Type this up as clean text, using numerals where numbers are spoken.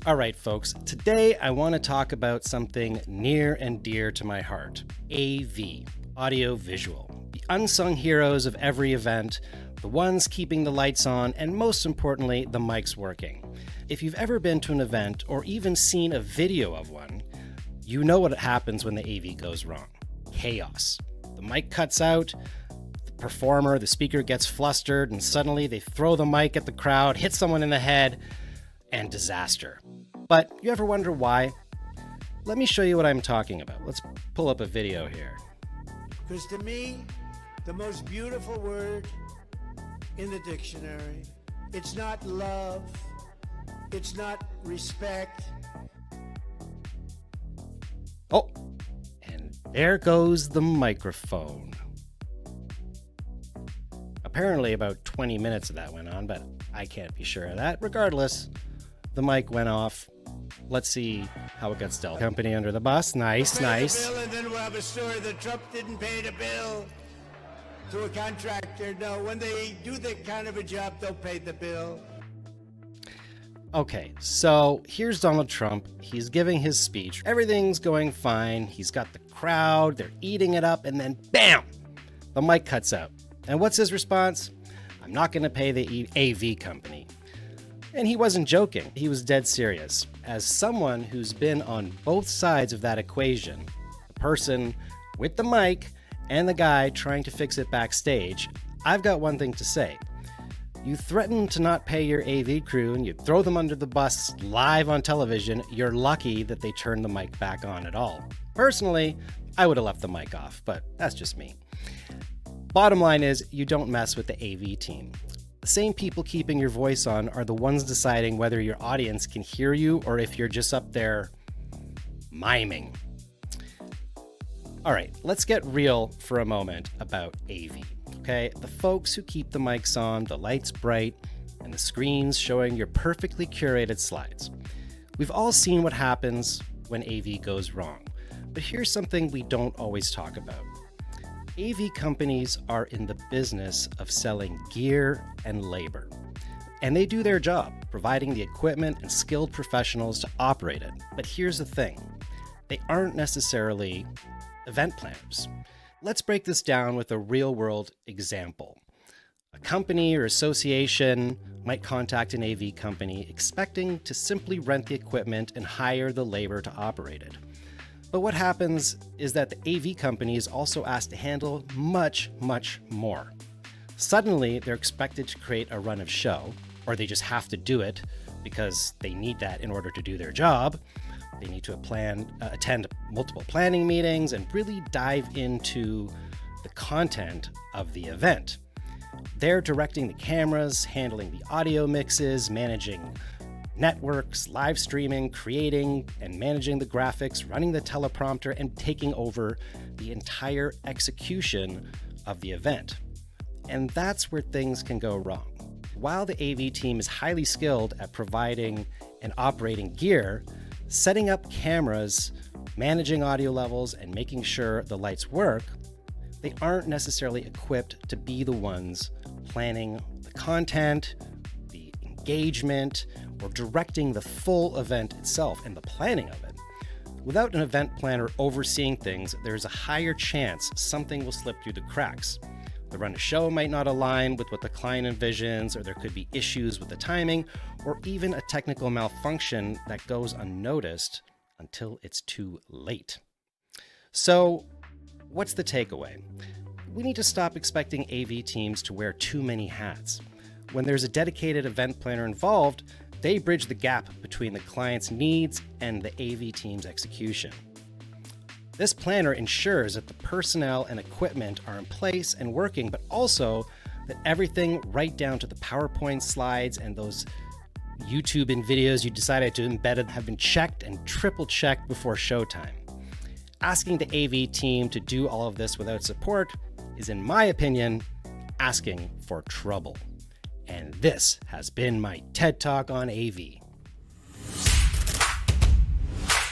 All right, folks, today I want to talk about something near and dear to my heart, AV, audio visual. The unsung heroes of every event, the ones keeping the lights on, and most importantly, the mics working. If you've ever been to an event or even seen a video of one, you know what happens when the AV goes wrong. Chaos. The mic cuts out, the performer, the speaker gets flustered, and suddenly they throw the mic at the crowd, hit someone in the head, and disaster. But you ever wonder why? Let me show you what I'm talking about. Let's pull up a video here. Because to me, the most beautiful word in the dictionary, it's not love, it's not respect. Oh, and there goes the microphone. Apparently about 20 minutes of that went on, but I can't be sure of that. Regardless, the mic went off. Let's see how it gets dealt. Company under the bus. Nice, nice. The bill, and then we'll have a story that Trump didn't pay the bill to a contractor. No, when they do that kind of a job, they'll pay the bill. Okay, so here's Donald Trump. He's giving his speech. Everything's going fine. He's got the crowd. They're eating it up. And then, bam, the mic cuts out. And what's his response? I'm not going to pay the AV company. And he wasn't joking. He was dead serious. As someone who's been on both sides of that equation, the person with the mic and the guy trying to fix it backstage, I've got one thing to say. You threaten to not pay your AV crew and you throw them under the bus live on television, you're lucky that they turned the mic back on at all. Personally, I would have left the mic off, but that's just me. Bottom line is, you don't mess with the AV team. The same people keeping your voice on are the ones deciding whether your audience can hear you or if you're just up there miming. All right, let's get real for a moment about AV, okay? The folks who keep the mics on, the lights bright, and the screens showing your perfectly curated slides. We've all seen what happens when AV goes wrong, but here's something we don't always talk about. AV companies are in the business of selling gear and labor, and they do their job, providing the equipment and skilled professionals to operate it. But here's the thing, they aren't necessarily event planners. Let's break this down with a real-world example. A company or association might contact an AV company expecting to simply rent the equipment and hire the labor to operate it. But what happens is that the AV company is also asked to handle much, much more. Suddenly, they're expected to create a run of show, or they just have to do it because they need that in order to do their job. They need to attend multiple planning meetings and really dive into the content of the event. They're directing the cameras, handling the audio mixes, managing networks, live streaming, creating and managing the graphics, running the teleprompter, and taking over the entire execution of the event. And that's where things can go wrong. While the AV team is highly skilled at providing and operating gear, setting up cameras, managing audio levels, and making sure the lights work, they aren't necessarily equipped to be the ones planning the content, the engagement, or directing the full event itself and the planning of it. Without an event planner overseeing things, there's a higher chance something will slip through the cracks. The run of show might not align with what the client envisions, or there could be issues with the timing, or even a technical malfunction that goes unnoticed until it's too late. So, what's the takeaway? We need to stop expecting AV teams to wear too many hats. When there's a dedicated event planner involved, they bridge the gap between the client's needs and the AV team's execution. This planner ensures that the personnel and equipment are in place and working, but also that everything right down to the PowerPoint slides and those YouTube and videos you decided to embed have been checked and triple checked before showtime. Asking the AV team to do all of this without support is, in my opinion, asking for trouble. And this has been my TED Talk on AV.